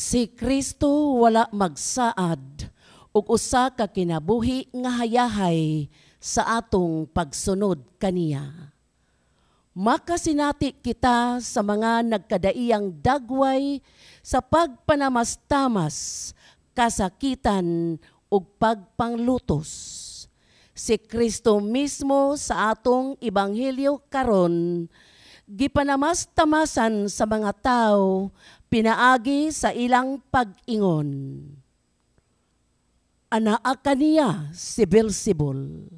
Si Kristo wala magsaad ug usa ka kinabuhi nga hayahay sa atong pagsunod kaniya. Makasinati kita sa mga nagkadaiyang dagway sa pagpanamastamas, kasakitan ug pagpanglutos. Si Kristo mismo sa atong ebanghelyo karon gipanamastamasan sa mga tao pinaagi sa ilang pag-ingon. Anaa kaniya si Beelzebul.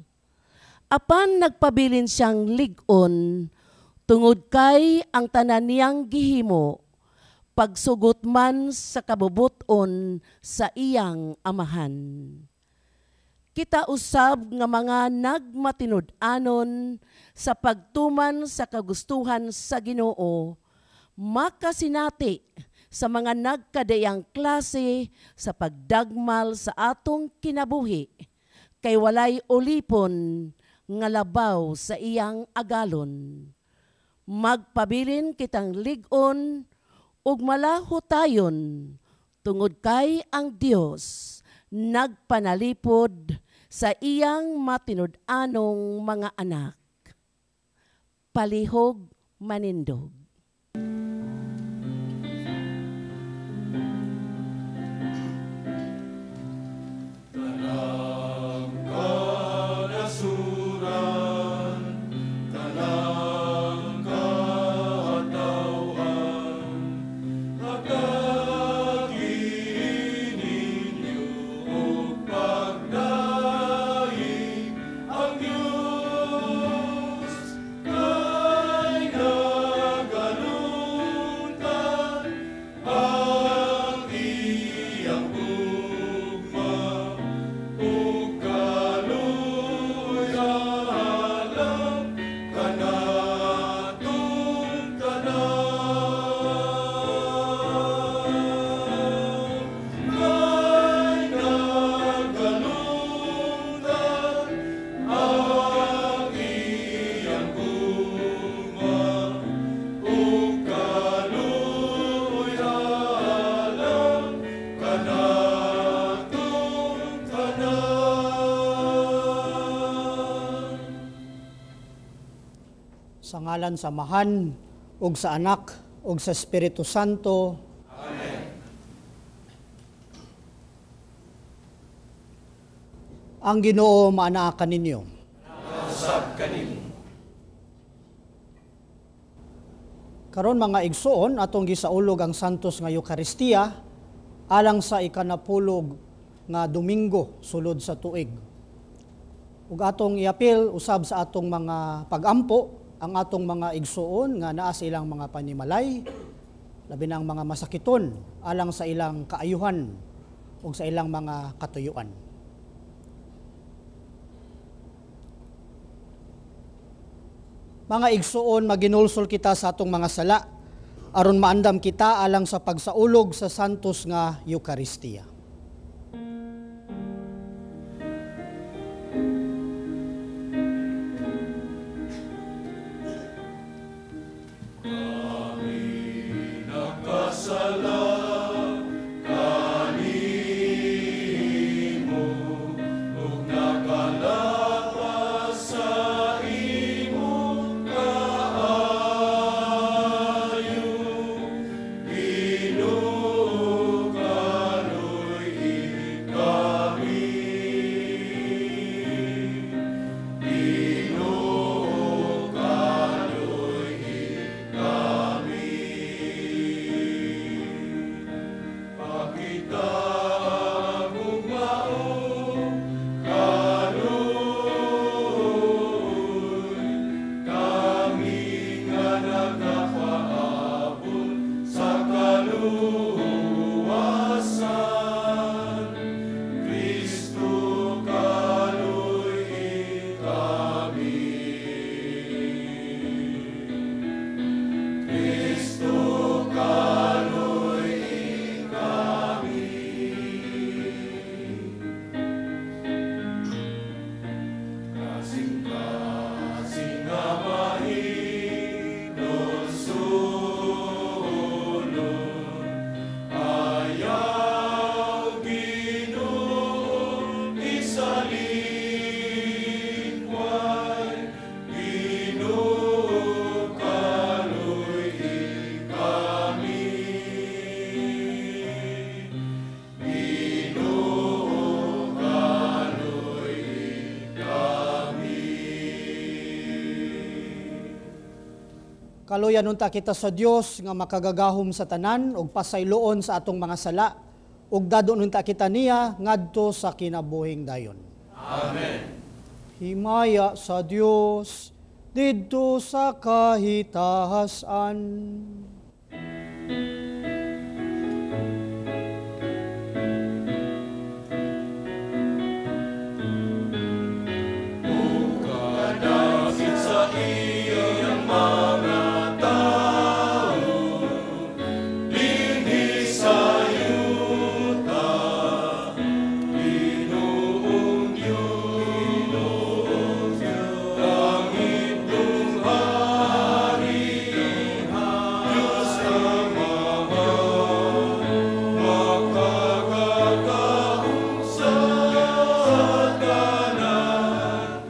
Apan nagpabilin siyang lig-on tungod kay ang tanan niyang gihimo pagsugot man sa kabubuton sa iyang amahan. Kita usab nga mga nagmatinud-anon sa pagtuman sa kagustuhan sa Ginoo, makasinati sa mga nagkadayang klase sa pagdagmal sa atong kinabuhi, kay walay ulipon nga labaw sa iyang agalon. Magpabilin kitang lig-on ug malahutayon tungod kay ang Dios nagpanalipod sa iyang matinud-anong mga anak. Palihog manindog. Sa ngalan sa Amahan, ug sa Anak, ug sa Espiritu Santo. Amen. Ang Ginoo maanaakan ninyo. Nausab kanimo. Karon mga igsoon, atong gisaulog ang santos nga Eucharistia alang sa ikanapulog nga Domingo sulod sa tuig. Ug atong iapil usab sa atong mga pagampo ang atong mga igsuon nga naa sa ilang mga panimalay, labi ng mga masakiton alang sa ilang kaayuhan o sa ilang mga katuyuan. Mga igsuon, maginulsol kita sa atong mga sala aron maandam kita alang sa pagsaulog sa santos nga Eucharistia. Kaluyan unta kita sa Dios nga makagagahom sa tanan ug pasayloon sa atong mga sala ug dadon unta kita niya ngadto sa kinabuhing dayon. Amen. Himaya sa Dios didto sa kahitasan. Kadakit sa iyang mga tao, dinhi sa yuta, Ginoong Diyos, langit tunghari, Diyos Amahan, makagagahong sa tanan,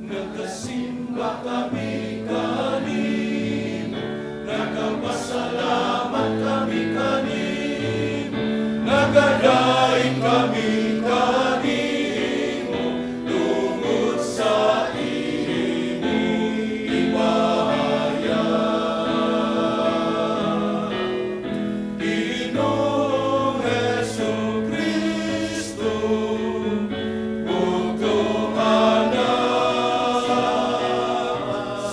nagkasimba kami kanimo, nagpasalamat kami kanimo, nagadaing kami kanimo, tungod sa imong ibahayan. Ginoong Hesukristo, bugtong anak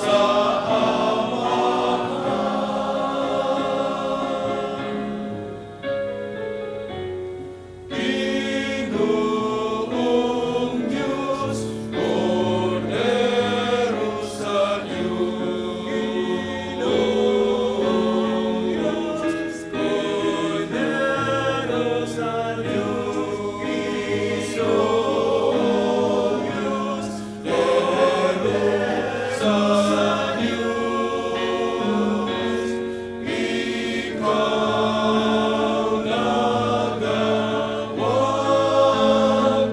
sa Ginoong Diyos, Kordero sa Diyos. Ginoong Diyos, Kordero sa Diyos. Ginoong Diyos, Kordero sa Diyos. Ikaw nagawag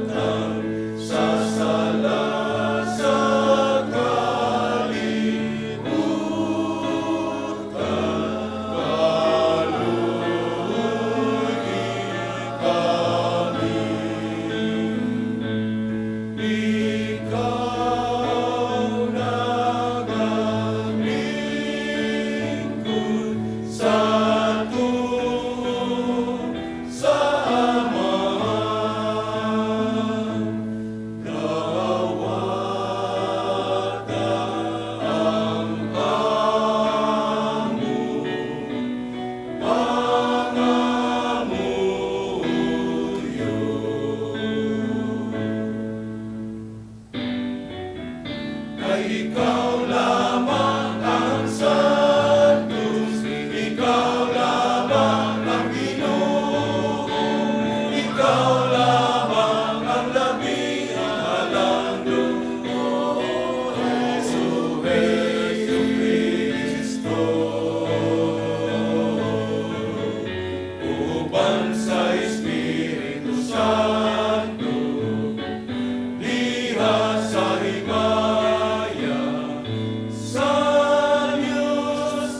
ng sasala sa kalibutan, kalugi kami. Ikaw nagalingkod sa tuwa sa Amahan, nawawata ang amo, pangamuyo. Kay ikaw lamang ang santos, ikaw lamang ang Ginoo, ikaw lamang ang labing halando, Jesu Kristo. Uban sa Espiritu Santo, diha sa himaya sa Diyos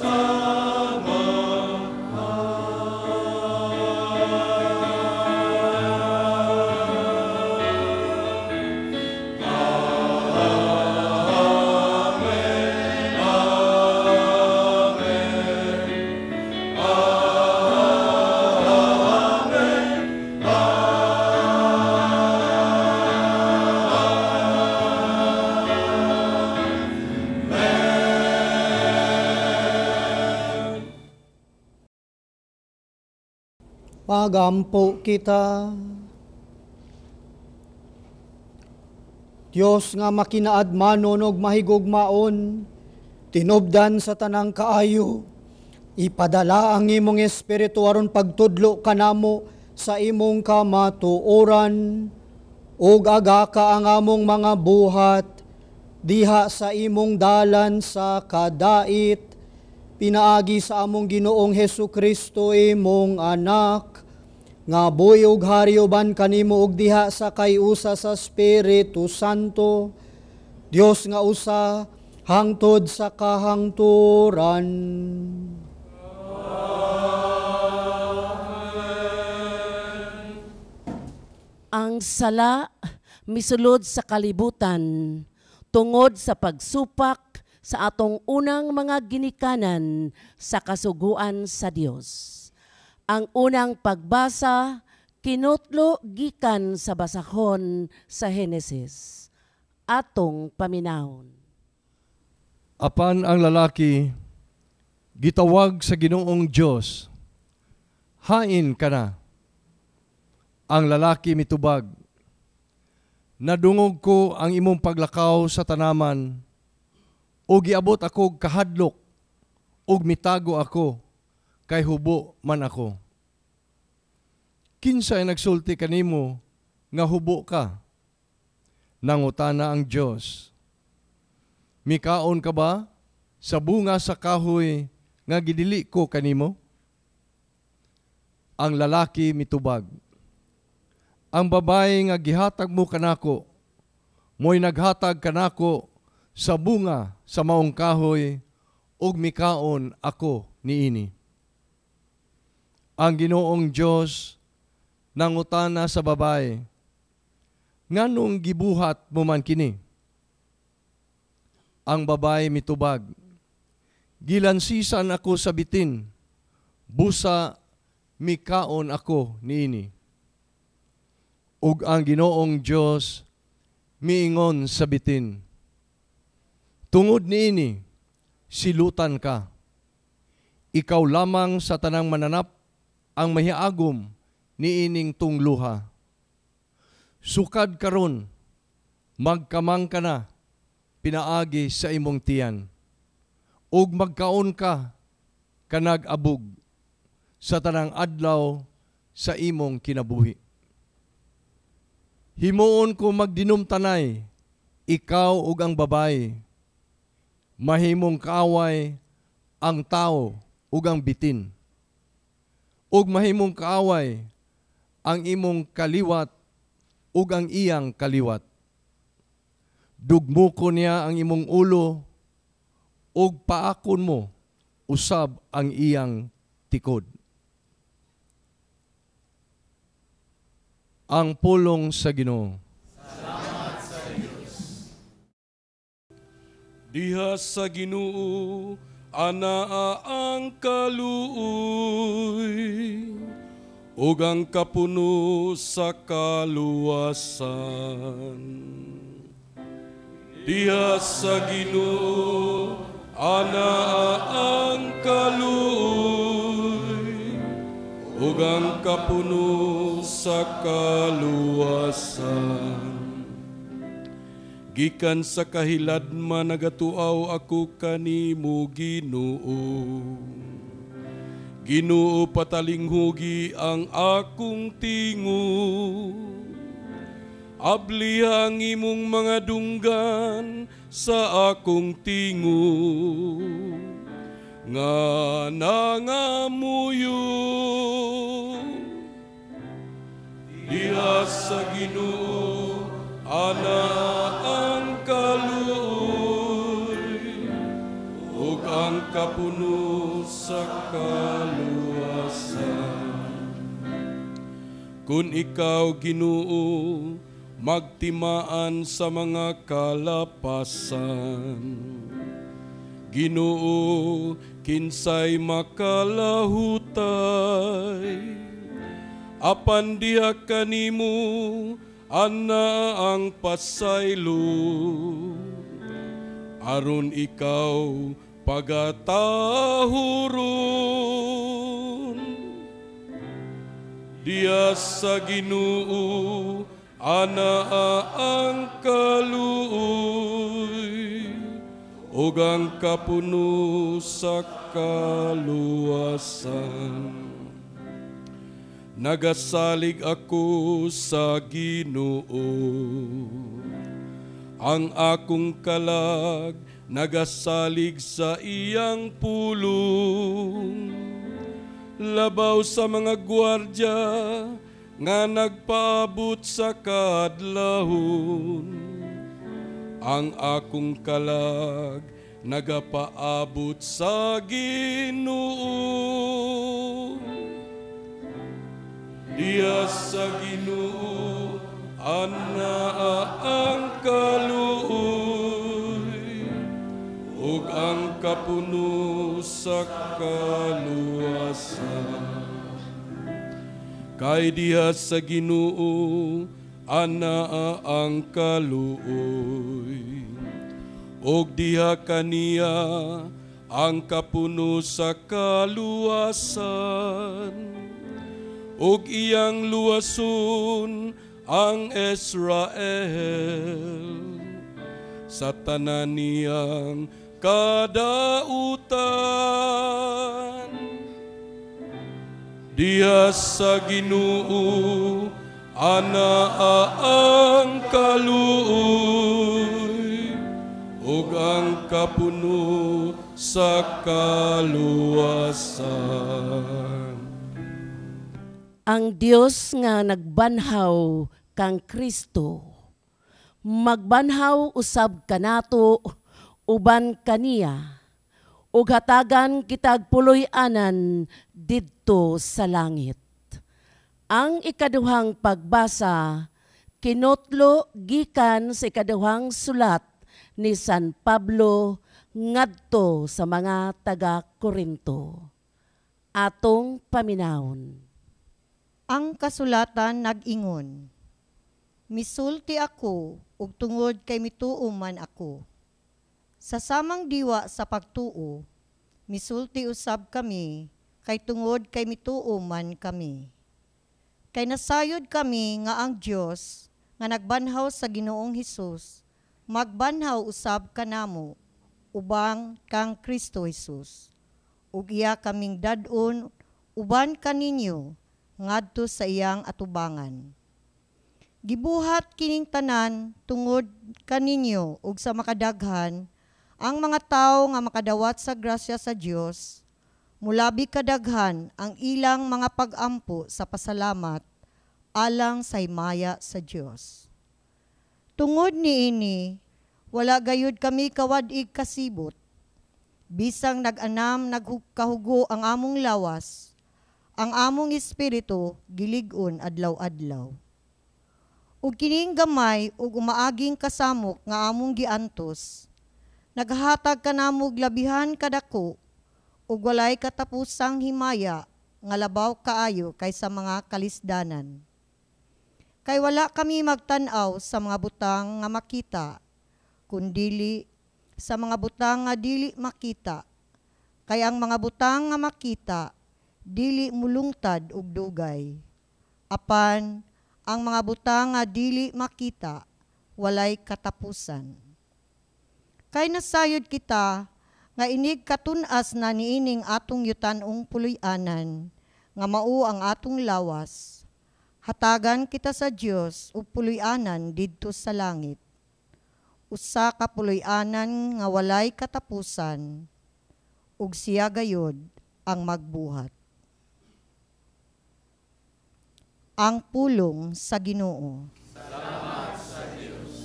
Pagampo kita. Dios nga makinaadmanon og mahigugmaon, tinubdan sa tanang kaayo, ipadala ang imong espiritu aron pagtudlo kanamo sa imong kamatuoran, ug agaka ang among mga buhat, diha sa imong dalan sa kadait, pinaagi sa among Ginoong Hesukristo imong anak, nga buhi ug hari uban kanimo ug diha sa kayusa sa Espiritu Santo, Dios nga usa hangtod sa kahangturan. Ang sala misulod sa kalibutan tungod sa pagsupak sa atong unang mga ginikanan sa kasuguan sa Dios. Ang unang pagbasa kinutlo gikan sa basahon sa Henesis. Atong paminahon. Apan ang lalaki gitawag sa Ginoong Dios, hain ka na. Ang lalaki mitubag, nadungog ko ang imong paglakaw sa tanaman, o giabot ako kahadlok, ug mitago ako, kay hubo man ako. Kinsay nagsulti kanimo nga hubo ka? Nangutana ang Dios, mikaon ka ba sa bunga sa kahoy nga gidili ko kanimo? Ang lalaki mitubag, ang babae nga gihatag mo kanako, mo'y naghatag kanako sa bunga sa maong kahoy, ug mikaon ako niini. Ang Ginoong Dios nangutana sa babae, nganong gibuhat mo man kini? Ang babae mitubag, gilansisan ako sa bitin, busa mikaon ako niini. Ug ang Ginoong Dios miingon sa bitin, tungod niini silutan ka. Ikaw lamang sa tanang mananap ang mahiagom niining tungluha. Sukad karon, magkamang ka na pinaagi sa imong tiyan, ug magkaon ka kanag-abog sa tanang adlaw sa imong kinabuhi. Himuon ko magdinumtanay, ikaw ug ang babae, mahimong kaaway ang tao ug ang bitin, ug mahimong kaaway ang imong kaliwat ug ang iyang kaliwat. Dugmo ko niya ang imong ulo, ug paakon mo usab ang iyang tikod. Ang pulong sa Ginoo. Salamat sa Diyos. Diha sa Ginoo anaa ang kaluoy, ug ang kapuno sa kaluwasan. Diha sa Ginoo anaa ang kaluoy, ug ang kapuno sa kaluwasan. Gikan sa kahiladman nagatuaw ako kanimo, Ginoo. Ginoo, patalinghugi ang akong tingo. Abli ang imong mga dunggan sa akong tingo, nga nangamuyo. Diha sa Ginoo ana ang kaluoy, ug ang kapuno sa kaluwasan. Kun ikaw, Ginoo, magtimaan sa mga kalapasan, Ginoo, kinsay makalahutay, apan diha kanimo ana ang pasaylo, aron ikaw pagatahuron. Diha sa Ginoo anaa ang kaluoy, ug ang kapuno sa kaluwasan. Nagasalig ako sa Ginoo, ang akong kalag nagasalig sa iyang pulong. Labaw sa mga gwardya nga nagpaabot sa kadlahon, ang akong kalag nagapaabot sa Ginoo. Diha sa Ginoo anaa ang kaluoy, ug ang kapuno sa kaluwasan. Kay diha sa Ginoo anaa ang kaluoy, ug diha kaniya ang kapuno sa kaluwasan, ug iyang luwason ang Israel sa tanan niyang kadautan. Diha sa Ginoo anaa ang kaluoy, ug ang kapuno sa kaluwasan. Ang Dios nga nagbanhaw kang Kristo, magbanhaw usab kanato uban kaniya, ug hatagan kitag puloy-anan didto sa langit. Ang ikaduhang pagbasa kinotlo gikan sa ikaduhang sulat ni San Pablo ngadto sa mga taga-Korinto. Atong paminawon. Ang kasulatan nag-ingon, misulti ako ug tungod kay mituo man ako. Sa samang diwa sa pagtuo, misulti usab kami, kay tungod kay mituo man kami. Kay nasayod kami nga ang Dios nga nagbanhaw sa Ginoong Hesus, magbanhaw usab kanamo, ubang kang Kristo Jesus. Ug iya kaming dadon uban kaninyo ngadto sa iyang atubangan. Gibuhat kining tanan tungod kaninyo ug sa makadaghan ang mga tawo nga makadawat sa grasya sa Dios, mulabi kadaghan ang ilang mga pag-ampo sa pasalamat alang sa himaya sa Dios. Tungod niini, wala gayud kami kawad-ig kasibot. Bisang nag-anam nagkahugo ang among lawas, ang among espiritu gilig-on adlaw-adlaw. Ug kining gamay ug umaaging kasamok nga among giantos, naghatag kanamog labihan kadako ug walay katapusang himaya nga labaw kaayo kaysa mga kalisdanan. Kay wala kami magtan-aw sa mga butang nga makita, kundili sa mga butang nga dili makita. Kay ang mga butang nga makita dili mulungtad og dugay. Apan ang mga butang nga dili makita walay katapusan. Kay nasayod kita nga inig katun-as na niining atong yutan-ong puloy-anan nga mao ang atong lawas. Hatagan kita sa Dios ug puloy-anan didto sa langit. Usa ka puloy-anan nga walay katapusan ug siya gayod ang magbuhat. Ang pulong sa Ginoo. Salamat sa Diyos.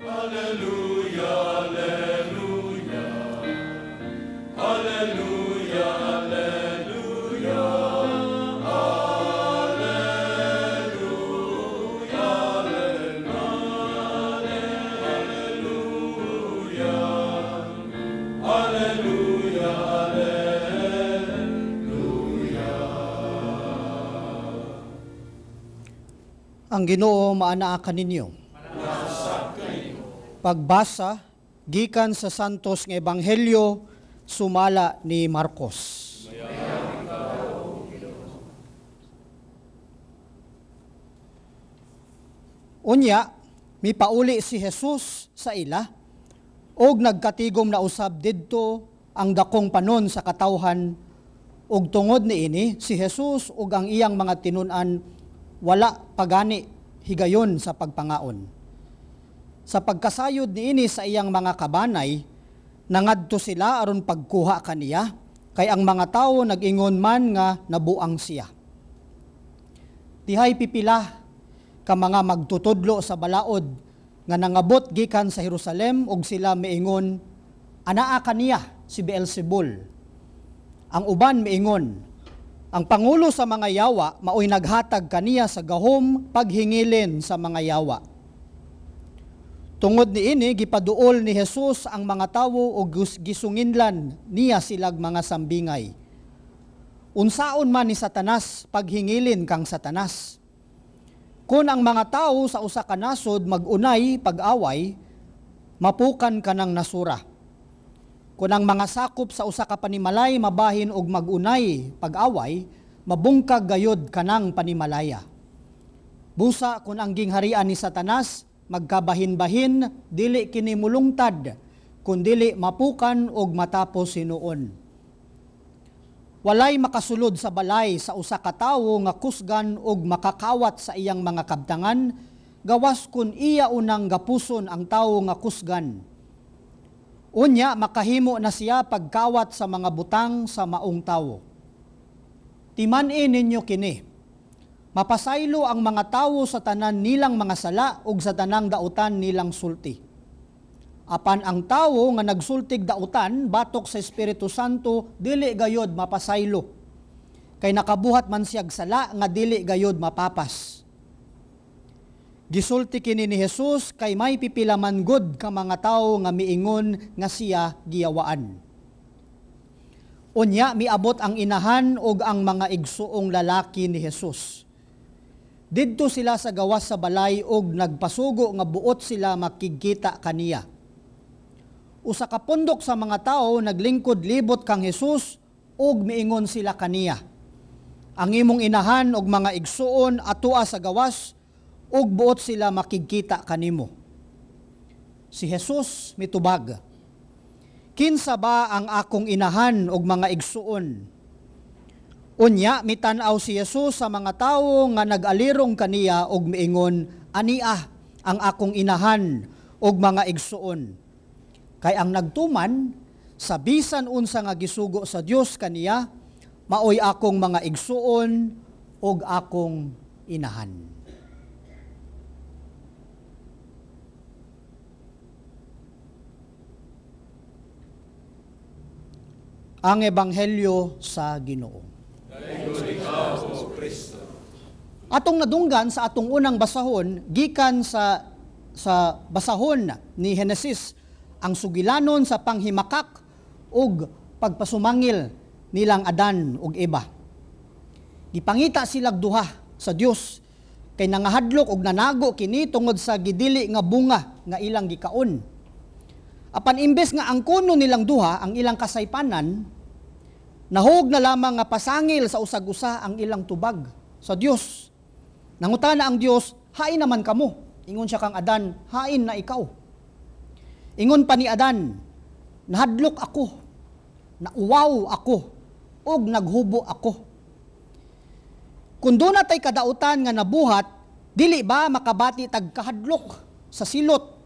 Hallelujah, hallelujah. Hallelujah, hallelujah. Hallelujah, hallelujah. Hallelujah, hallelujah. Ang Ginoo maanaa kaninyo. Pagbasa gikan sa santos nga ebanghelyo sumala ni Marcos. Unya, mipauli si Jesus sa ila og nagkatigom na usab didto ang dakong panon sa katawhan ug tungod niini si Jesus ug ang iyang mga tinun-an wala pagani higayon sa pagpangaon. Sa pagkasayod niini sa iyang mga kabanay, nangadto sila aron pagkuha kaniya, kay ang mga tawo nag-ingon man nga nabuang siya. Dihay pipila ka mga magtutudlo sa balaod nga nangabot gikan sa Jerusalem ug sila miingon, anaa kaniya si Beelzebul. Ang uban miingon, ang pangulo sa mga yawa maoy naghatag kaniya sa gahom paghingilin sa mga yawa. Tungod niini gipaduol ni Jesus ang mga tawo o gisunginlan niya silag mga sambingay. Unsaon man ni Satanas paghingilin kang Satanas. Kung ang mga tao sa usa ka nasod magunay pag-away, mapukan ka ng nasura. Kung ang mga sakop sa usa ka panimalay mabahin og magunay pag-away, mabungkag gayod kanang panimalaya. Busa kung ang gingharian ni Satanas magkabahin-bahin, dili kini mulungtad, kun dili mapukan og matapos hinuon. Walay makasulod sa balay sa usa ka tawo nga kusgan og makakawat sa iyang mga kabtangan, gawas kun iya unang gapuson ang tawo nga kusgan. Unya makahimo na siya pagkawat sa mga butang sa maong tawo. Timan-in ninyo kini. Mapasaylo ang mga tawo sa tanan nilang mga sala ug sa tanang dautan nilang sulti. Apan ang tawo nga nagsultig dautan batok sa Espiritu Santo dili gayod mapasaylo. Kay nakabuhat man siyag sala nga dili gayod mapapas. Gisulti kini ni Jesus kay may pipila man gud ka mga tawo nga miingon nga siya giyawaan. Unya miabot ang inahan ug ang mga igsuong lalaki ni Jesus. Didto sila sa gawas sa balay og nagpasugo nga buot sila makikita kaniya. Usa ka pundok sa mga tao naglingkod libot kang Jesus og miingon sila kaniya. Ang imong inahan og mga igsuon atua sa gawas og buot sila makikita kanimo. Si Jesus mitubag, kinsa ba ang akong inahan og mga igsuon? Unya, mitan-aw si Jesus sa mga tawo nga nag-alirong kaniya og miingon, ania ang akong inahan og mga igsuon. Kay ang nagtuman, sa bisan unsa nga gisugo sa Dios kaniya, maoy akong mga igsuon og akong inahan. Ang Ebanghelyo sa Ginoo. Atong nadunggan sa atong unang basahon, gikan sa basahon ni Henesis, ang sugilanon sa panghimakak ug pagpasumangil nilang Adan ug Eva. Gipangita silag duha sa Dios kay nangahadlok ug nanago kini tungod sa gidili nga bunga nga ilang gikaon. Apan imbes nga ang kuno nilang duha ang ilang kasaypanan, nahog na lamang nga pasangil sa usag-usa ang ilang tubag sa Dios. Nangutana ang Dios, hain naman kamo. Ingon siya kang Adan, hain na ikaw. Ingon pa ni Adan, nahadlok ako, nauwaw ako, og naghubo ako. Kung doon natay kadautan nga nabuhat, dili ba makabati tag kahadlok sa silot,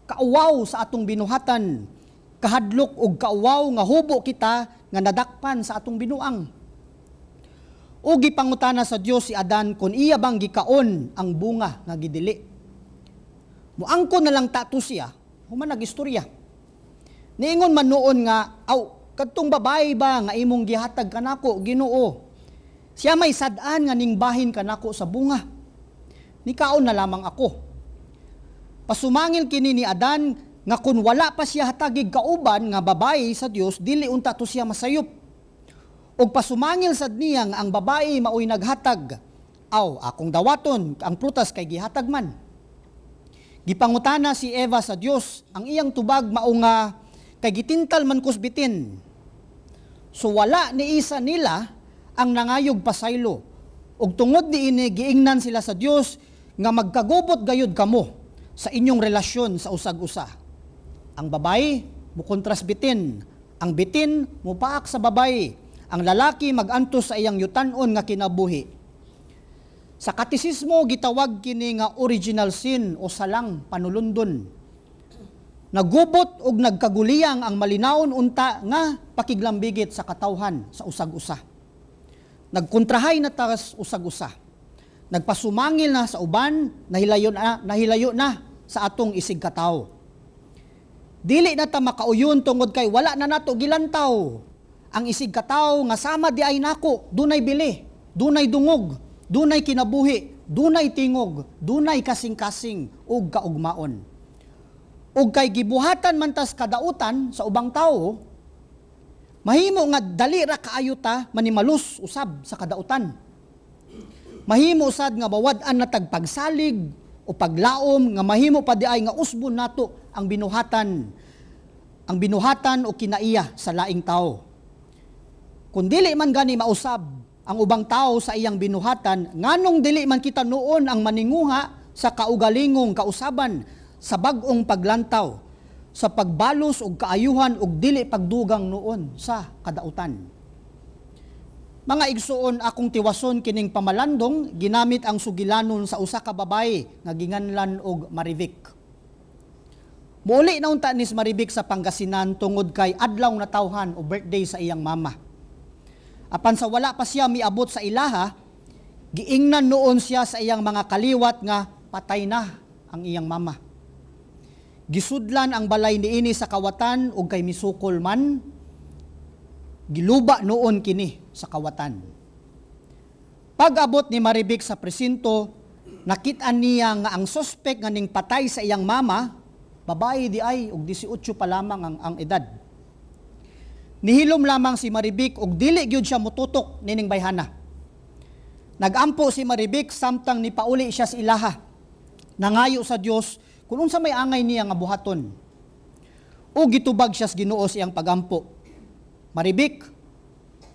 kauwaw sa atong binuhatan, kahadlok og kauwaw nga hubo kita nga nadakpan sa atong binuang. O gipangutana sa Dios si Adan kung iya bang gikaon ang bunga nga gidili. Muangko na lang tato siya, human nagistorya. Niingon man noon nga, kadtong babae ba nga imong gihatag kanako, Ginoo? Siya may sad-an nga ningbahin kanako sa bunga. Nikaon na lamang ako. Pasumangil kini ni Adan nga kun wala pa siya hatagig kauban nga babae sa Dios, dili unta to siya masayop. Og pasumangil sad niya nga ang babae maoy naghatag, akong dawaton ang prutas kay gihatag man. Gipangutana si Eva sa Dios, ang iyang tubag mao nga kay gitintal man kus bitin. So wala ni isa nila ang nangayog pasaylo. Og tungod niini giingnan sila sa Dios nga magkagubot gayud kamo sa inyong relasyon sa usag-usa. Ang babae mukontras bitin, ang bitin mupaak sa babae, ang lalaki magantos sa iyang yutan-on nga kinabuhi. Sa katisismo gitawag kini nga original sin o salang panulundon. Nagubot og nagkaguliyang ang malinaon unta nga pakiglambigit sa katawhan sa usag-usa. Nagkontrahay na tas usag-usa. Nagpasumangil na sa uban, nahilayo na sa atong isig katawo. Dili na ta makauyon tungod kay wala na nato gilantaw. Ang isig katawo nga sama di ay nako, dunay bili, dunay dungog, dunay kinabuhi, dunay tingog, dunay kasing-kasing ug kaugmaon. ug kay gibuhatan man tas kadautan sa ubang tawo, mahimo nga dali ra kaayo ta manimalus usab sa kadautan. Mahimo sad nga mawad-an na tagpagsalig o paglaom nga mahimo pa di ay nga usbon nato ang binuhatan o kinaiya sa laing tao. Kung dili man gani mausab ang ubang tao sa iyang binuhatan, nganong dili man kita noon ang maninguha sa kaugalingong kausaban, sa bag-ong paglantaw, sa pagbalos og kaayuhan og dili pagdugang noon sa kadautan. Mga igsuon, akong tiwason kining pamalandong, ginamit ang sugilanon sa usa ka babae nga ginganlan og Marivic. Muuli na unta ni Marivic sa Pangasinan tungod kay adlaw na tawhan o birthday sa iyang mama. Apan sa wala pa siya miabot sa ilaha, giingnan noon siya sa iyang mga kaliwat nga patay na ang iyang mama. Gisudlan ang balay niini sa kawatan ug kay misukol man, giluba noon kini sa kawatan. Pag-abot ni Marivic sa presinto, nakit-an niya nga ang suspek nga ning patay sa iyang mama, babae di ay og 18 pa lamang ang edad. Nihilom lamang si Marivic og dili gyud siya mututok nining bayhana. Nagampo si Marivic samtang nipauli siya sa ilaha. Nangayo sa Dios kung unsa may angay niya nga buhaton. O gitubag siya sa Ginoo siyang pagampo. Marivic,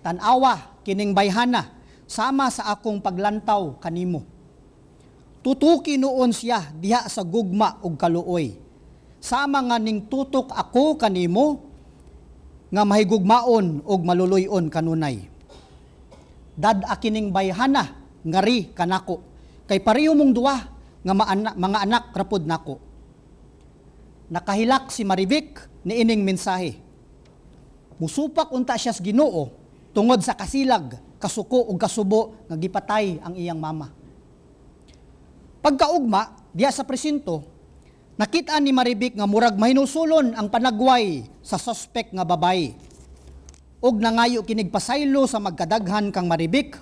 tan-awa kining bayhana sama sa akong paglantaw kanimo. Tutuki noon siya diha sa gugma ug kaluoy. Sama nga ning tutok ako kanimo nga mahigugmaon ug maluluyon kanunay. Dad-a kining bayhana ngari kanako kay pareho mong duwa nga mga anak rapod nako. Nakahilak si Marivic ni ining mensahe. Musupak unta siya sa Ginoo tungod sa kasilag, kasuko ug kasubo nga gipatay ang iyang mama. Pagkaugma diya sa presinto, nakita ni Marivic nga murag mahinusulon ang panagway sa suspect nga babae. Og nangayo kinig pasaylo sa magkadaghan kang Marivic,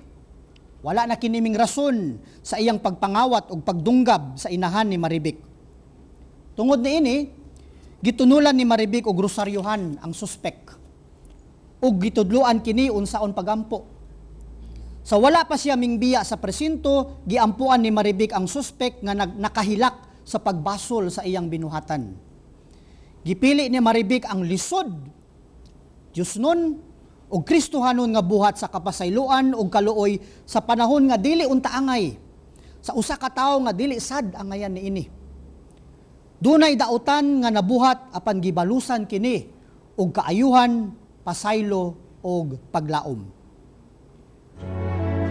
wala na kiniming rason sa iyang pagpangawat og pagdunggab sa inahan ni Marivic. Tungod niini, gitunulan ni Marivic og rosaryohan ang suspect. Og gitudloan kini unsaon pagampo. Sa wala pa siya mingbiya sa presinto, giampuan ni Marivic ang suspect nga nakahilak sa pagbasol sa iyang binuhatan. Gipili ni Marivic ang lisod, Diyos nun, o Kristohanon nga buhat sa kapasayloan o kaluoy sa panahon nga dili unta angay, sa usa ka tawo nga dili sad angayan niini. Dunay dautan nga nabuhat apan gibalusan kini og kaayuhan, pasaylo og paglaom.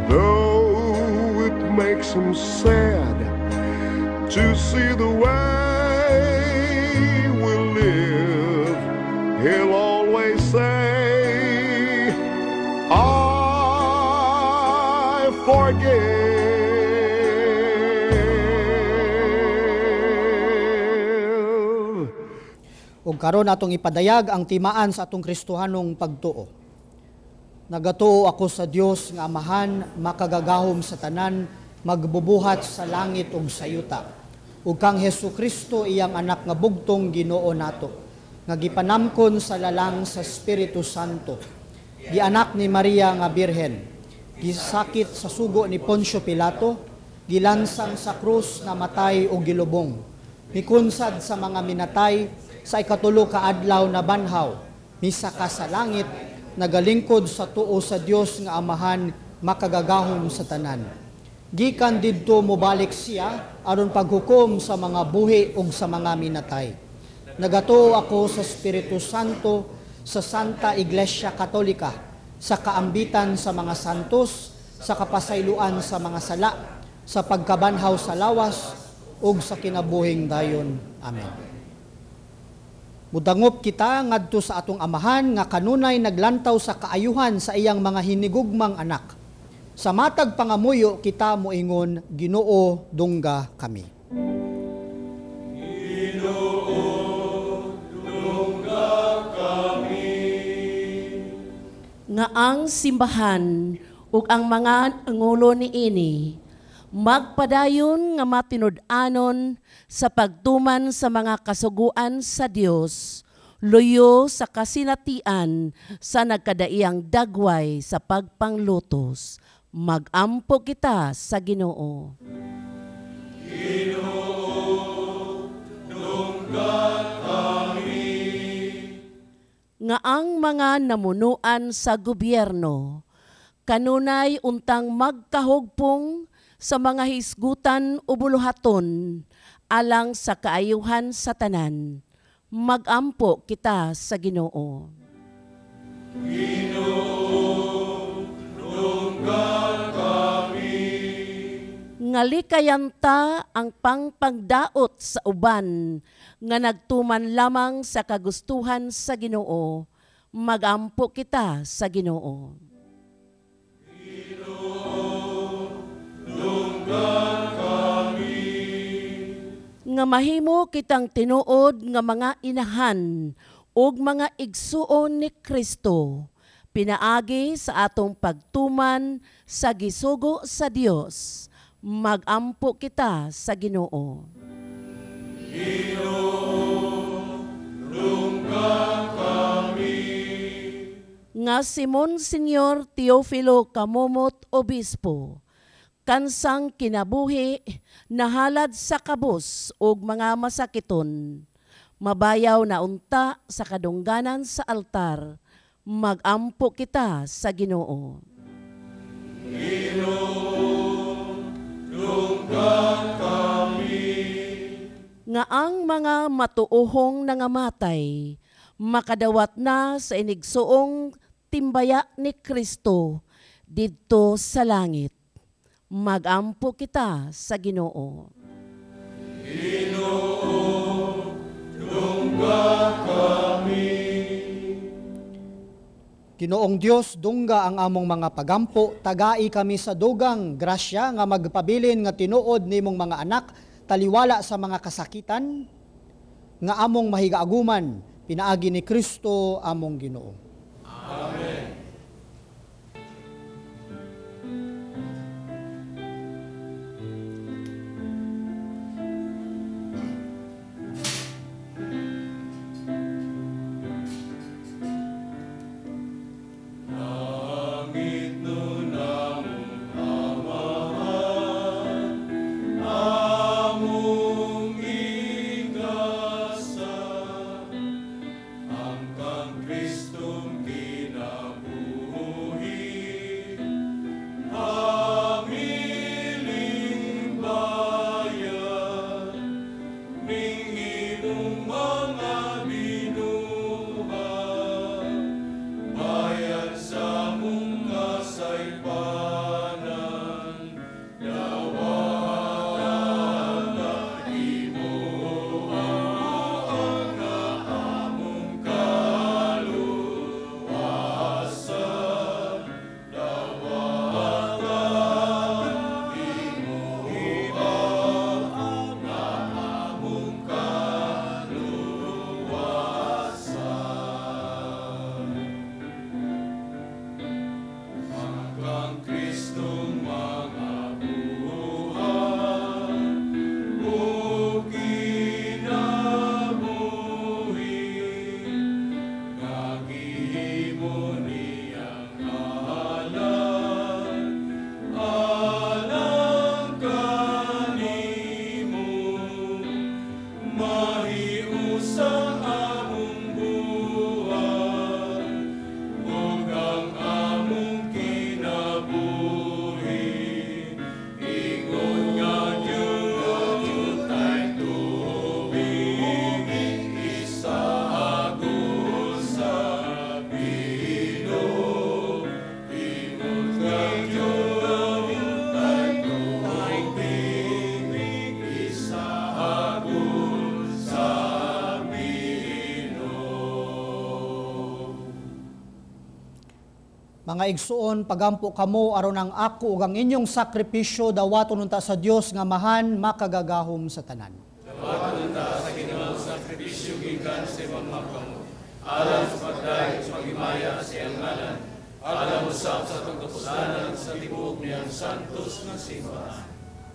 Though it makes him sad to see the way we live, he'll always say, I forgive. O karon atong ipadayag ang timaan sa atong Kristohanong pagtuo. Nagatuo ako sa Dios nga Amahan, makagagahom sa tanan, magbubuhat sa langit ug sa yuta. Ug kang Hesukristo iyang anak nga bugtong Ginoo nato, nga gipanamkon sa lalang sa Espiritu Santo. Gianak ni Maria nga Birhen, gisakit sa sugo ni Poncio Pilato, gilansang sa krus na matay o gilubong. Mikunsad sa mga minatay, sa ikatulo ka adlaw na banhaw, misaka sa langit, nagalingkod sa tuo sa Dios nga Amahan, makagagahom sa tanan. Gikan didto mobalik siya aron paghukom sa mga buhi ug sa mga minatay. Nagatuo ako sa Espiritu Santo, sa Santa Iglesia Katolika, sa kaambitan sa mga santos, sa kapasayloan sa mga sala, sa pagkabanhaw sa lawas, ug sa kinabuhing dayon. Amen. Mudangop kita ngadto sa atong Amahan nga kanunay naglantaw sa kaayuhan sa iyang mga hinigugmang anak. Sa matag pangamuyo kita moingon, Ginoo dungga kami. Nga ang simbahan ug ang mga angulo niini magpadayon nga matinud-anon sa pagtuman sa mga kasuguan sa Dios, luyo sa kasinatian sa nagkadaiyang dagway sa pagpanglutos. Magampo kita sa Ginoo. Nga ang mga namunuan sa gobyerno, kanunay untang magkahugpong sa mga hisgutan o buluhaton alang sa kaayuhan sa tanan. Magampo kita sa Ginoo. Ngalikayanta ang pangpagdaot sa uban nga nagtuman lamang sa kagustuhan sa Ginoo. Magampo kita sa Ginoo. Nga mahimo kitang tinuod nga mga inahan ug mga igsuon ni Kristo, pinaagi sa atong pagtuman sa gisugo sa Dios. Magampo kita sa Ginoo. Nga si Monsignor Teofilo Camomot, Obispo, kansang kinabuhi, nahalad sa kabus ug mga masakiton, mabayaw na unta sa kadungganan sa altar. Magampo kita sa Ginoo. Nga ang mga matuohong nangamatay, makadawat na sa inigsuong timbaya ni Kristo didto sa langit. Magampo kita sa Ginoo. Ginoong Dios, dungga ang among mga pagampo, tagai kami sa dugang grasya nga magpabilin nga tinuod nimong mga anak, taliwala sa mga kasakitan, nga among mahigaaguman, pinaagi ni Kristo among Ginoo. Amen. Mga igsuon, pagampo kamo aron ang ako ug ang inyong sakripisyo dawaton unta sa Dios nga mahan makagagahom sa tanan. Dawaton unta sa Ginoo sakripisyo gikan sa imong makamo. Alam sa pagdayeg sa pagimaya sa iyang ngalan. Alam usab sa pagkapuslanan sa tibuok niyang santos nga simbahan.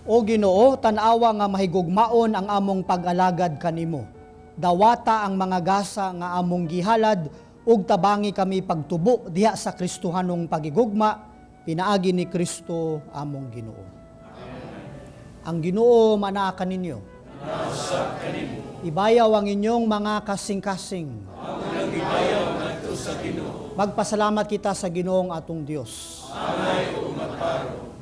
O Ginoo, tan-awa nga mahigugmaon ang among pag-alagad kanimo. Dawata ang mga gasa nga among gihalad ug tabangi kami pagtubo diha sa Kristohanong pagigugma, pinaagi ni Kristo among Ginoo. Ang Ginoo manaa kaninyo. Ibayaw ang inyong mga kasing-kasing. Magpasalamat kita sa Ginoong atong Dios.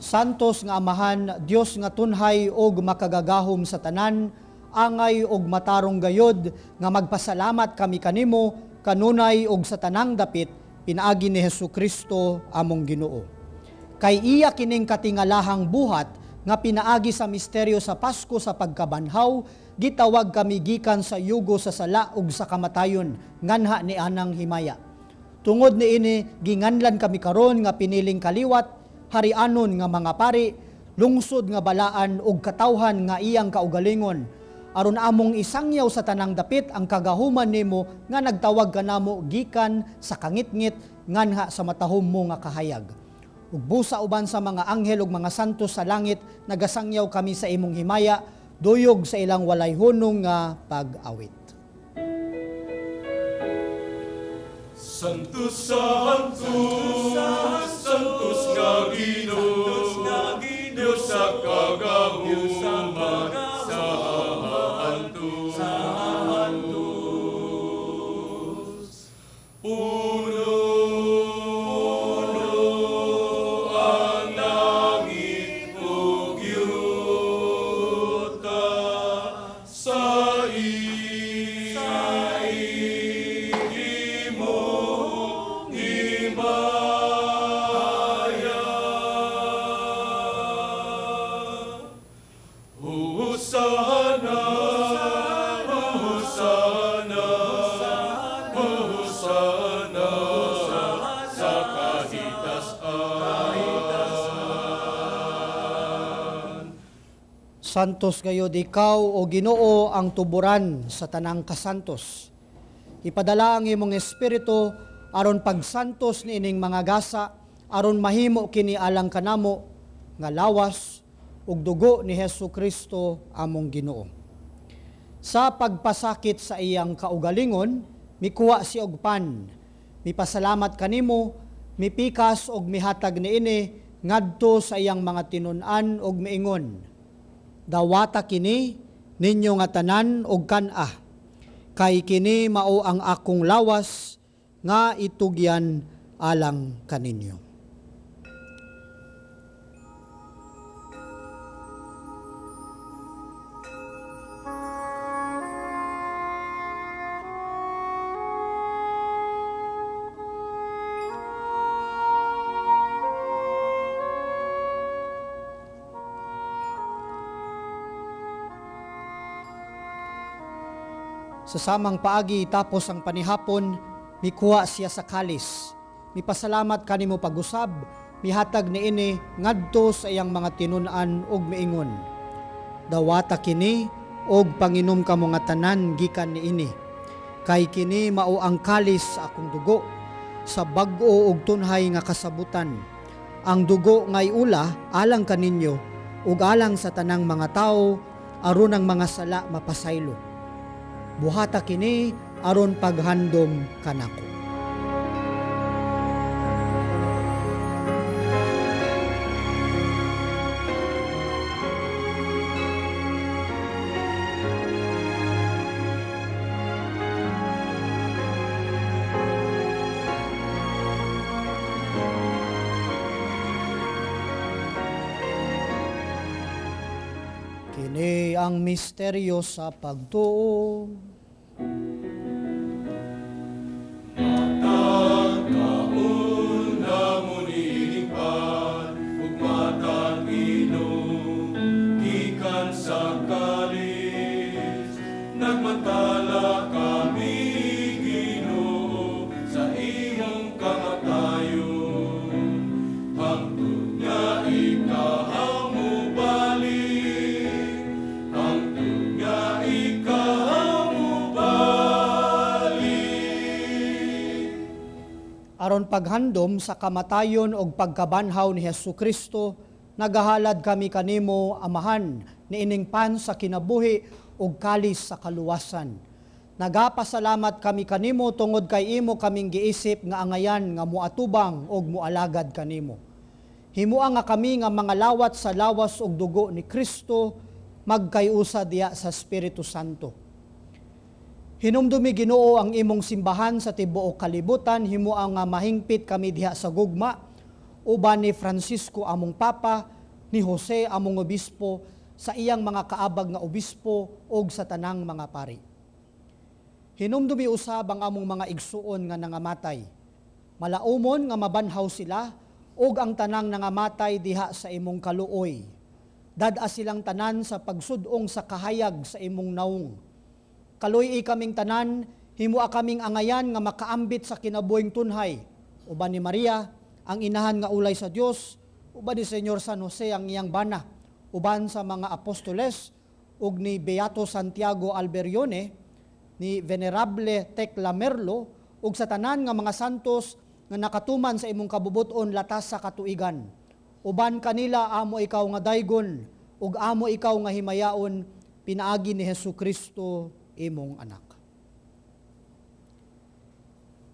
Santos nga Amahan, Dios nga tunhay og makagagahom sa tanan, angay og matarong gayod nga magpasalamat kami kanimo kanunay og sa tanang dapit pinaagi ni Hesukristo among Ginoo. Kay iya kining katingalahang buhat nga pinaagi sa misteryo sa Pasko sa pagkabanhaw, gitawag kami gikan sa yugo sa sala ug sa kamatayon nganha ni anang himaya. Tungod niini ginganlan kami karon nga piniling kaliwat, harianon nga mga pari, lungsod nga balaan ug katawhan nga iyang kaugalingon, aron among isangyaw sa tanang dapit ang kagahuman nimo nga nagtawag kanamo gikan sa kangitngit nganha sa matahom mo nga kahayag. Ug busa uban sa mga anghel ug mga santos sa langit, nagasangyaw kami sa imong himaya, duyog sa ilang walay hunong nga pag-awit. Santos, Santos, Santos nga Ginoo, Diyos sa kagahuman sa hantos. Puno ang langit ug yuta sa Santos gayod ikaw o Ginoo ang tuburan sa tanang kasantos. Ipadala ang imong espiritu aron pagsantos niining mga gasa, aron mahimo kini alang kanamo nga lawas ug dugo ni Hesukristo among Ginoo. Sa pagpasakit sa iyang kaugalingon, mikuha si og pan, mipasalamat kanimo, mipikas og mihatag niini ngadto sa iyang mga tinun-an og miingon, dawata kini ninyo nga tanan og kan-a, kay kini mao ang akong lawas nga itugyan alang kaninyo. Sa samang paagi tapos ang panihapon, mikuha siya sa kalis. Mipasalamat kanimo pag-usab, mihatag niini ngadto sa iyang mga tinun-an ug miingon, dawata kini og panginom kamo nga tanan gikan niini. Kay kini mao ang kalis sa akong dugo, sa bag-o ug tunhay nga kasabutan. Ang dugo ngay ula alang kaninyo ug alang sa tanang mga tawo aron ang mga sala mapasaylo. Buhata kini aron paghandom kanako. Kini ang misteryo sa pagtuo. Nagmantala kami, Ginoo, sa imong kamatayon. Hangtod nga ikaw mo balik, hangtod nga ikaw mo balik. Aron paghandom sa kamatayon og pagkabanhaw ni Hesukristo, nagahalad kami kanimo, Amahan, niining pan sa kinabuhi ug kalis sa kaluwasan. Nagapasalamat kami kanimo tungod kay imo kaming giisip nga angayan nga muatubang ug mualagad kanimo. Himua nga kami nga mga lawat sa lawas ug dugo ni Kristo magkayusa diya sa Espiritu Santo. Hinumdumi Ginoo ang imong simbahan sa tibuok kalibutan, himua nga mahingpit kami diha sa gugma, uban ni Francisco among Papa, ni Jose among obispo, sa iyang mga kaabag nga obispo ug sa tanang mga pari. Hinumdumi usab ang among mga igsuon nga nangamatay. Malaumon nga mabanhaw sila ug ang tanang nangamatay diha sa imong kaluoy. Dad-a silang tanan sa pagsudong sa kahayag sa imong naong. Kaluy kaming tanan, himua kaming angayan nga makaambit sa kinabuhing tunhay. Uban ni Maria, ang inahan nga ulay sa Dios, uban ni Senyor San Jose ang iyang bana, uban sa mga apostoles, ug ni Beato Santiago Alberione, ni Venerable Tecla Merlo, ug sa tanan nga mga santos nga nakatuman sa imong kabubuton latas sa katuigan. Uban kanila amo ikaw nga daygon, ug amo ikaw nga himayaon, pinaagi ni Hesukristo imong anak.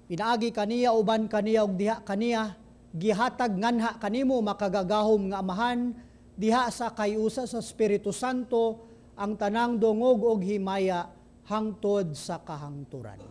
Pinaagi kaniya, uban kaniya, ug diha kaniya, gihatag nganha kanimo makagagahom nga Amahan, diha sa kayusa sa Espiritu Santo, ang tanang dungog ug himaya, hangtod sa kahangturan.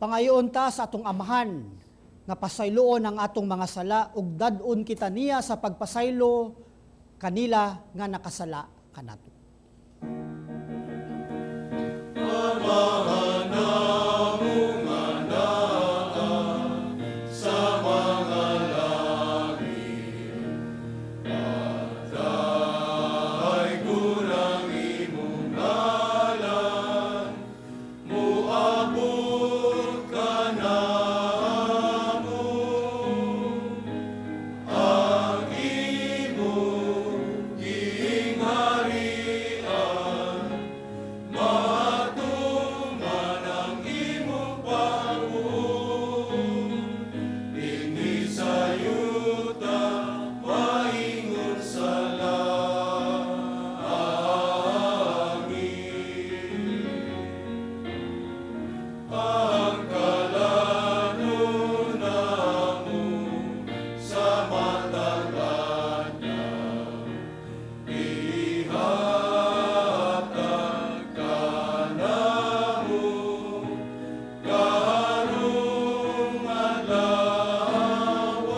Pangayoon ta sa atong Amahan, nga pasayloon ang atong mga sala, ug dadon kita niya sa pagpasaylo kanila nga nakasala kanato. Amahan namong anak sa mga langit, patay kurang imong ngalan, muabot ka namo, ang imong gingharian, matuman ang imong panginoon, dinhi sa yuta maingon sa langit. Ang kalanon namo sa matag ihatag ka namo, karong adlaw,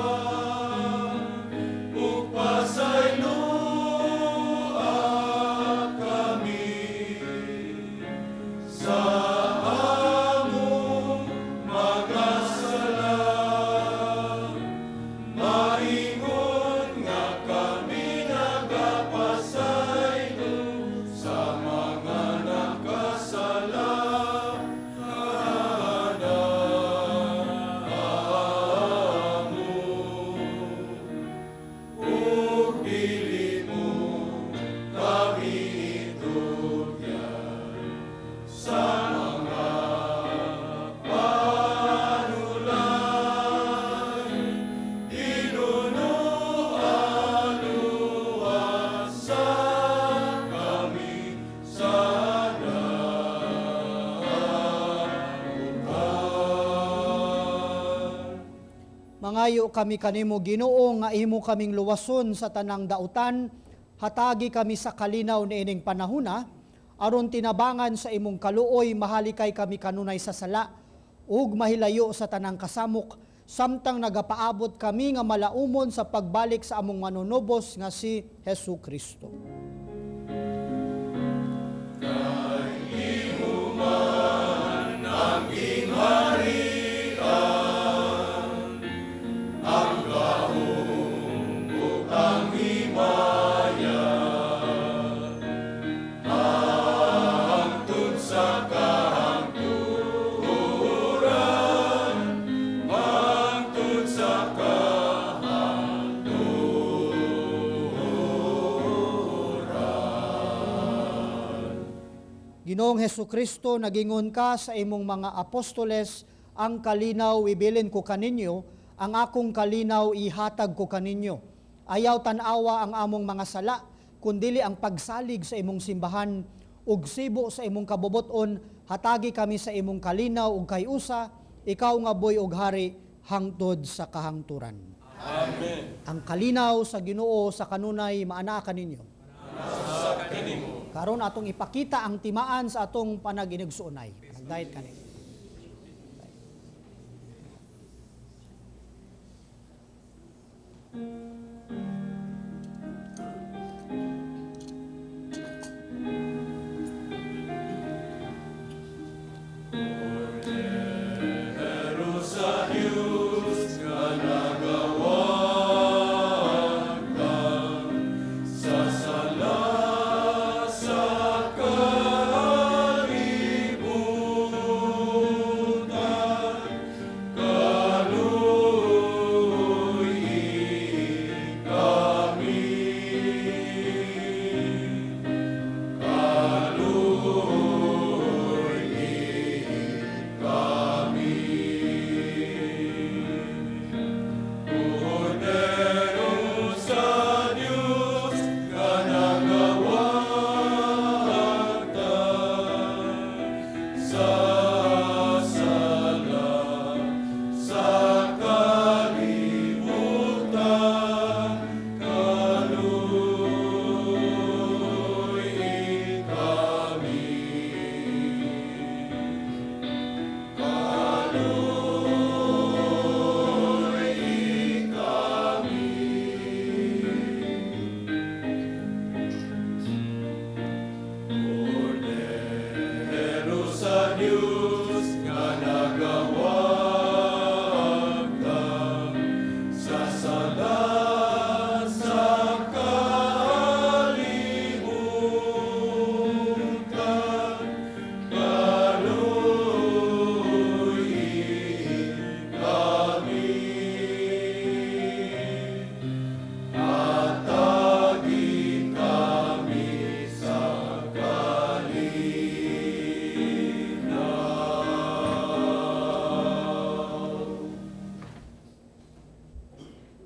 ug pasayloa kami sa among mga sala. Maingon nga kami nagapasaylo sa mga nakasala kanamo. Ug dili mo kami itugyan sa mga panulay, inunualuwasan kami sa damutan. Mangayo kami kanimo Ginoo nga imo kaming luwason sa tanang dautan, hatagi kami sa kalinaw niining panahuna, aron tinabangan sa imong kaluoy mahalikay kami kanunay sa sala, ug mahilayo sa tanang kasamok, samtang nagapaabot kami nga malaumon sa pagbalik sa among manunubos nga si Hesukristo. Ang gingharian, ang Ginoong Hesu Kristo, nagingon ka sa imong mga apostoles, ang kalinaw ibilin ko kaninyo, ang akong kalinaw ihatag ko kaninyo. Ayaw tanawa ang among mga sala, kundili ang pagsalig sa imong simbahan, ug sibo sa imong kaboboton, hatagi kami sa imong kalinaw ug kayusa, ikaw nga boy ug hari, hangtod sa kahangturan. Amen. Ang kalinaw sa Ginoo sa kanunay maanaa kaninyo. Sa kanimo. Karon atong ipakita ang timaan sa atong panaginigsuonay. Nagdayet kani.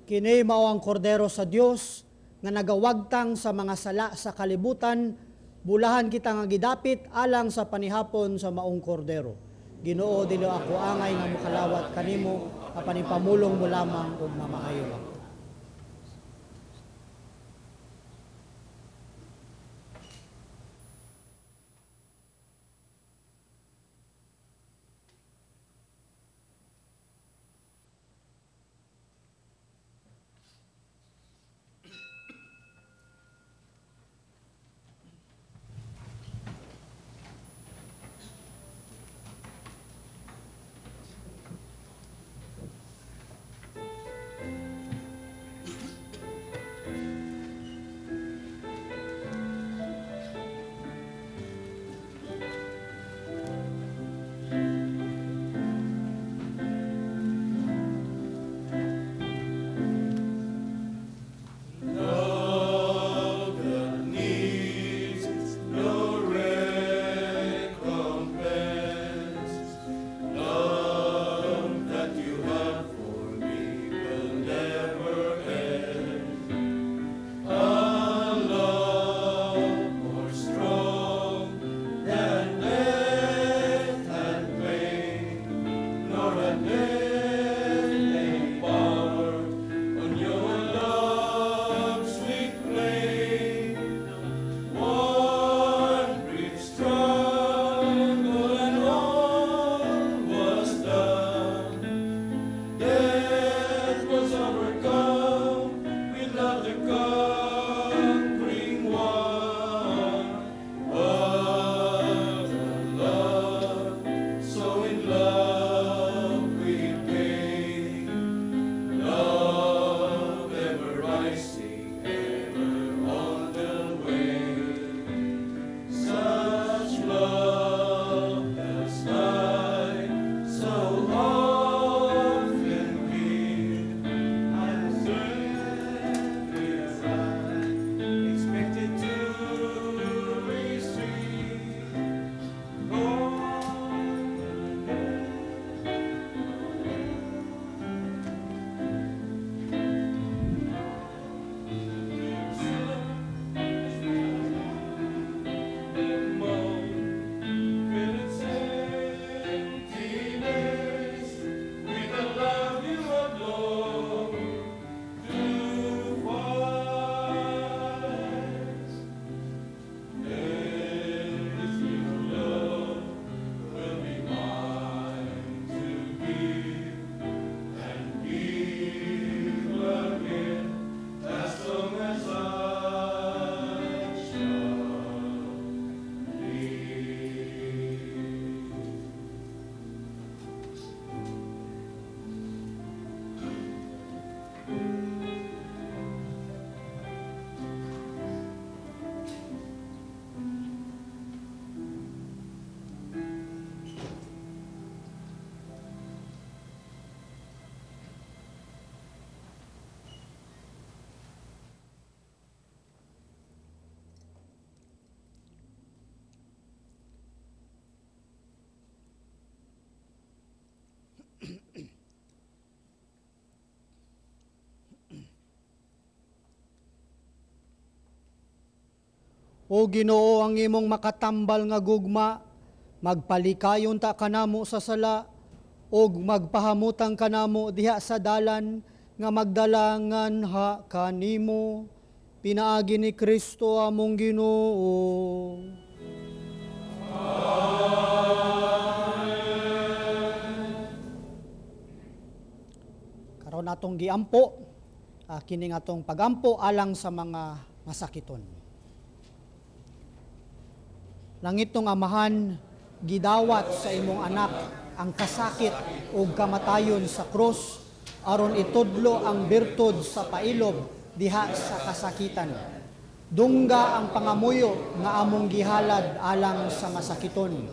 Kini mao ang kordero sa Dios nga nagawagtang sa mga sala sa kalibutan, bulahan kita nga gidapit alang sa panihapon sa maong kordero. Ginoo, dili ako angay nga mokalawat kanimo, apanipamulong mo lamang ug mamaayo ako. O Ginoo, ang imong makatambal nga gugma, magpalikayon ta kanamo sa sala, o magpahamutang kanamo diha sa dalan, nga magdalangan ha kanimo. Pinaagi ni Kristo among Ginoo. Karon natong giampo, kini atong pagampo alang sa mga masakiton. Langit tong Amahan, gidawat sa imong anak ang kasakit o kamatayon sa krus, aron itudlo ang birtud sa pailob diha sa kasakitan. Dungga ang pangamuyo nga among gihalad alang sa masakiton.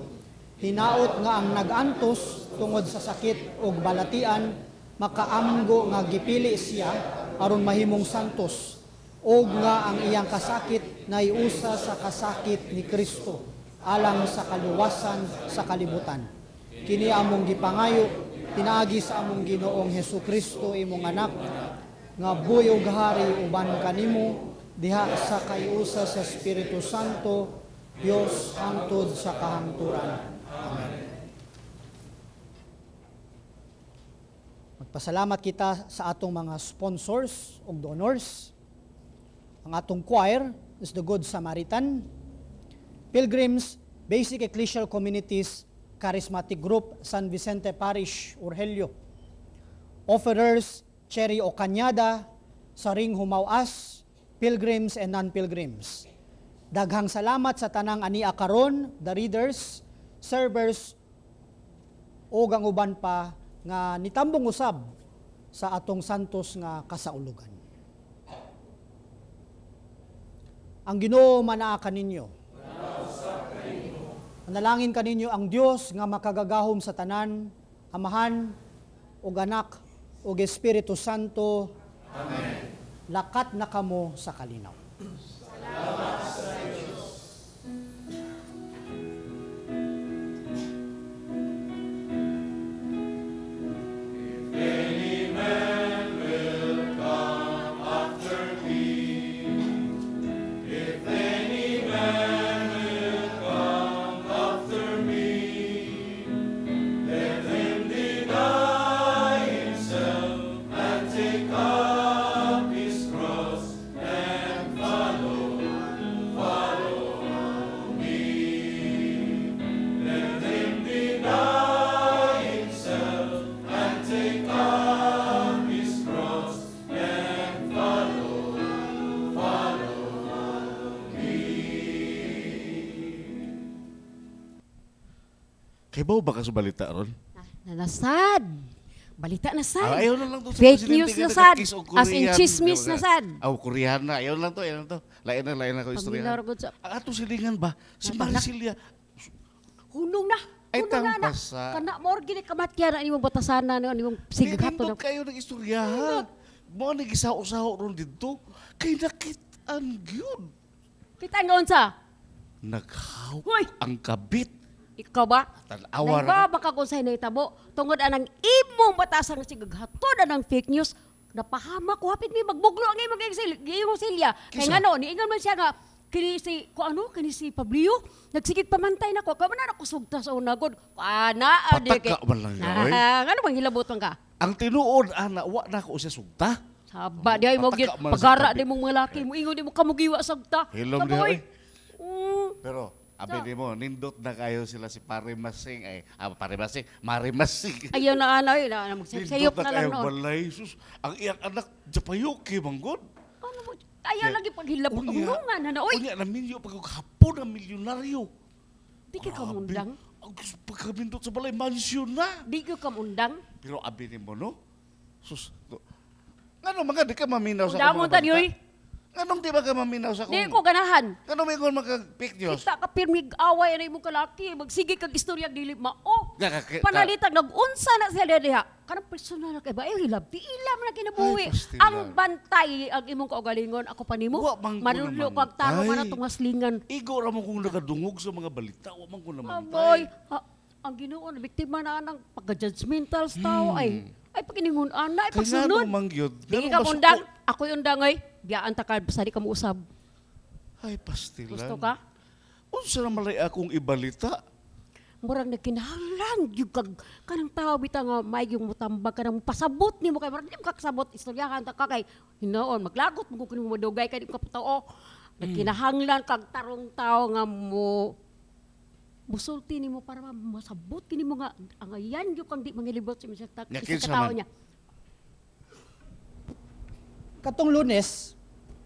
Hinaot nga ang nag-antos tungod sa sakit o balatian, makaamgo nga gipili siya aron mahimong santos, o nga ang iyang kasakit na iusa sa kasakit ni Kristo alang sa kaluwasan sa kalibutan. Kini among gipangayo, pinaagi sa among Ginoong Hesukristo imong anak, nga buhi ug hari uban kanimo, diha sa kayusa sa Espiritu Santo, Dios hangtod sa kahangturan. Amen. Magpasalamat kita sa atong mga sponsors ug donors. Ang atong choir is the Good Samaritan, Pilgrims, Basic Ecclesial Communities, Charismatic Group, San Vicente Parish, Urgelio. Offerers, Cherry Ocañada, Saring Humawas, Pilgrims and Non-Pilgrims. Daghang salamat sa tanang ania karon, the readers, servers, o ang uban pa nga nitambong usab sa atong santos nga kasaulugan. Ang Ginoo manaa kaninyo. Manalangin kaninyo ang Dios nga makagagahom sa tanan, Amahan, ug Anak, ug Espiritu Santo. Amen. Lakat na kamo sa kalinaw. Salamat sa Diyos. Kay ba ka sa balita ron? Nanasad. Balita na sad. Ayaw na lang to. Fake news na sad. As in chismis na sad. Korean na. Ayaw lang to. Lain na ko istorya. Ang atong silingan ba? Si Maricilia. Hunong na. Ay Hunong na. basa. Kana mo gini kamatyan ang imong batasanan ang imong sighato Hindi na. kayo ng istoryahan. Mo nagisaw-saw ron dito. Kay nakit-an gyud. Kita nga unsa? Naghaw Hoy! ang kabit. Ikaw ba? Tanawa Naiba baka kung sa'yo na itabo, tungod anang imong batasan nga sigaghatod anang fake news, napahama ko, hapit mi magbuglo ang imong silya. Kaya nga no, niingan man siya nga, kini si Pablio, nagsigit pamantay na ko, kaya na ako sugta sa unagod. Pataka man lang niya, oy. Ano bang hilabot man ka? Ang tinuod, wa na ko siya sugta. Saba, di ay mo Pataka man sa pagara tabi. di mong mga laki mo, ingon di mo kamugiwa sagta. Hilom Saba, diha, oy. oy. Pero, abi mo, nindot na kayo sila si Pare Masing, Mari Masing. Ayaw na anay, na magsayop na lang kayo noon. balay, sus. Ang iyang anak, Japayuki, manggod. Ano mo? Ayaw lagi paghilabot ang hunungan na oy. Unya, naminyo, pagkakapon ang milyonaryo. Di ka kamundang. Ang pagkabindot sa balay, mansyon na. Di ka kamundang. Pero abi mo, no? Sus, ano mga, di ka maminaw sa Undang mo tadi, oy. Anong di ba ka maminaw sa Di ko ganahan. Anong may kong magka-pick Diyos? Kita ka pirmig away na imong kalaki. Magsige kag istorya dili mao. Nakaka- Panalitag nag-unsa na sila diha. Kanang personal na kay ba hilabi ilam na kinabuhi. Ay, pastilan. Ang bantay ang imong kaugalingon ako pa nimo. Wa man ko Manunlo naman. kag taro man Ay. atong maslingan. Igo ra mo kung nakadungog sa mga balita, wa man ko naman. Aboy, ang Ginoo na biktima na ng pagka-judgmental tao ay pakiningon ana ay Kaya nga pagsunod. nung mangyod. Di ka undang, ako yung undang ay. Biyaan ta ka, sari ka mo usab. Ay, pastilan. Gusto ka? Unsa na malay akong ibalita? Murang nagkinahanglan yung kanang tao bita nga may yung mutambag ka nang pasabot ni mo kay murag di mo kakasabot istoryahan ta ka kay hinoon maglagot mo kuno mo dugay kay di ka putao. Nagkinahanglan kag tarong tao nga mo musulti nimo para masabot kini mo nga ang ayan yung kang di mangilibot sa misya Nya, sa kinsa tao man? niya. Katong Lunes,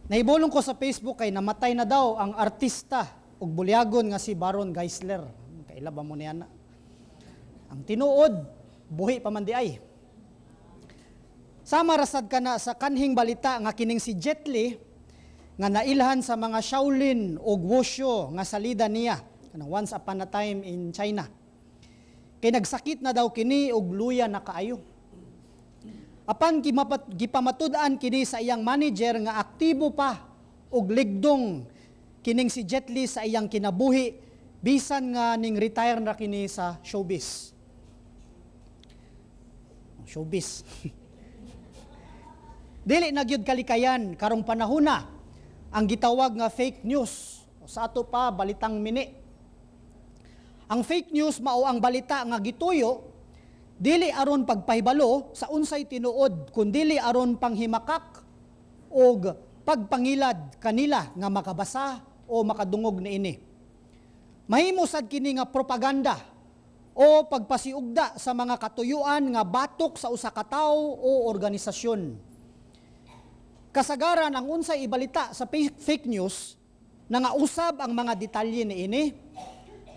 nahibulong ko sa Facebook kay namatay na daw ang artista ug bulyagon nga si Baron Geisler. Kaila ba mo niya na? Ang tinuod, buhi pa man di ay. Sama rasad ka na sa kanhing balita nga kining si Jet Li nga nailhan sa mga Shaolin ug Wushu nga salida niya kanang once upon a time in China. Kay nagsakit na daw kini ug luya na kaayo. Apan gipamatud-an kini sa iyang manager nga aktibo pa ug ligdong kining si Jet Li sa iyang kinabuhi bisan nga ning retire na kini sa showbiz. Showbiz. Dili na gyud kalikayan karong panahona ang gitawag nga fake news. Sa ato pa balitang mini. Ang fake news mao ang balita nga gituyo dili aron pagpahibalo sa unsay tinuod kundi aron panghimakak og pagpangilad kanila nga makabasa o makadungog niini. Mahimo sad kini nga propaganda o pagpasiugda sa mga katuyuan nga batok sa usa ka tawo o organisasyon. Kasagaran ang unsay ibalita sa fake news nangausab ang mga detalye niini.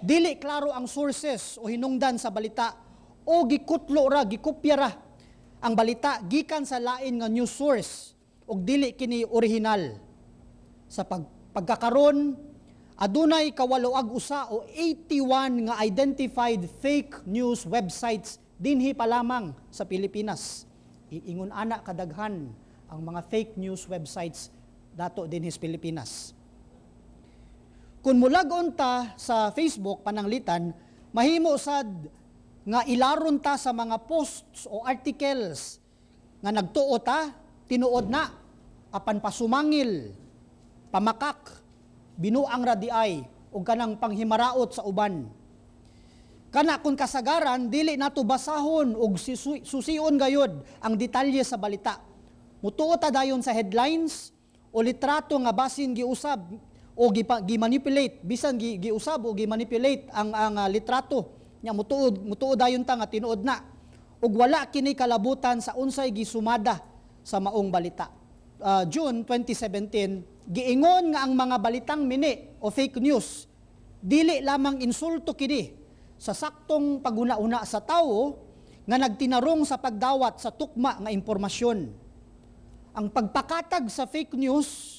Dili klaro ang sources o hinungdan sa balita o gikutlo ra, gikopya ra ang balita gikan sa lain nga news source ug dili kini original. Sa pagkakaron adunay kawaloag usa o 81 nga identified fake news websites dinhi pa lamang sa Pilipinas. Ingon ana kadaghan ang mga fake news websites dato dinhi sa Pilipinas. Kung mulagon ta sa Facebook pananglitan, mahimo sad nga ilaron ta sa mga posts o articles nga nagtuo ta, tinuod na, apan pasumangil, pamakak, binuang radiay, o kanang panghimaraot sa uban. Kana kung kasagaran, dili nato basahon o susion gayod ang detalye sa balita. Mutuo ta dayon sa headlines o litrato nga basin giusab o gimanipulate, bisan giusab o gimanipulate ang litrato. Nya mutuod dayon ta nga tinuod na ug wala kini kalabutan sa unsay gisumada sa maong balita. June 2017 giingon nga ang mga balitang mini o fake news dili lamang insulto kini sa saktong paguna-una sa tawo nga nagtinarong sa pagdawat sa tukma nga impormasyon. Ang pagpakatag sa fake news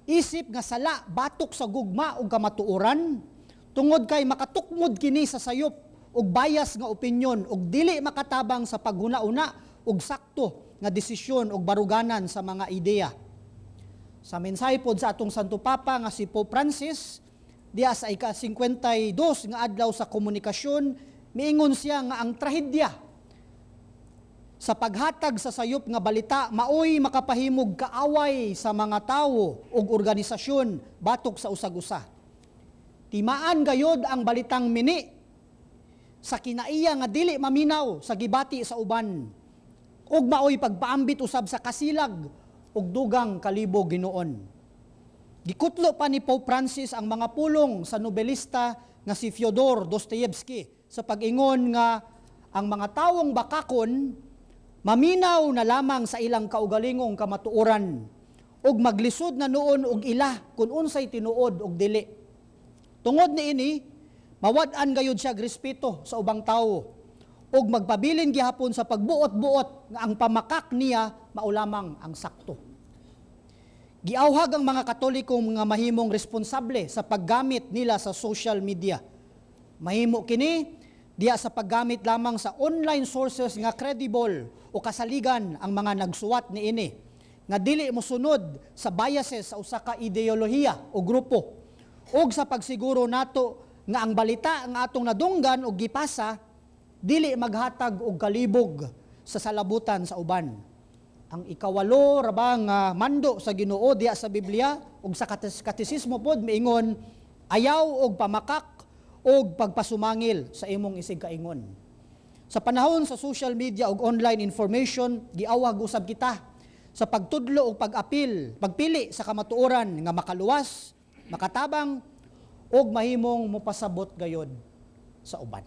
isip nga sala batok sa gugma ug kamatuoran tungod kay makatukmod kini sa sayop ug bias nga opinyon ug dili makatabang sa paghuna-una ug sakto nga desisyon ug baruganan sa mga ideya. Sa mensahe pod sa atong Santo Papa nga si Pope Francis diya sa ika-52 nga adlaw sa komunikasyon miingon siya nga ang trahedya sa paghatag sa sayop nga balita maoy makapahimog kaaway sa mga tawo ug organisasyon batok sa usag-usa. Timaan gayod ang balitang mini sa kinaiya nga dili maminaw sa gibati sa uban ug maoy pagpaambit usab sa kasilag ug dugang kalibo Ginoon. Gikutlo pa ni Pope Francis ang mga pulong sa nobelista nga si Fyodor Dostoyevsky sa pag-ingon nga ang mga tawong bakakon maminaw na lamang sa ilang kaugalingong kamatuoran ug maglisod na noon og ila kun unsay tinuod og dili. Tungod niini, mawad-an gayud siya respeto sa ubang tawo ug magpabilin gihapon sa pagbuot-buot nga ang pamakak niya mao lamang ang sakto. Giawhag ang mga Katoliko nga mahimong responsable sa paggamit nila sa social media. Mahimo kini diya sa paggamit lamang sa online sources nga credible o kasaligan ang mga nagsuwat niini nga dili mosunod sa biases sa usa ka ideolohiya o grupo ug sa pagsiguro nato nga ang balita nga atong nadunggan o gipasa dili maghatag og kalibog sa salabutan sa uban. ang ikawalo rabang mando sa Ginoo diya sa Biblia ug sa katisismo pod miingon ayaw og pamakak og pagpasumangil sa imong isig kaingon. Sa panahon sa social media ug online information, giawag usab kita sa pagtudlo ug pagpili sa kamatuoran nga makaluwas, makatabang ug mahimong mopasabot gayod sa uban.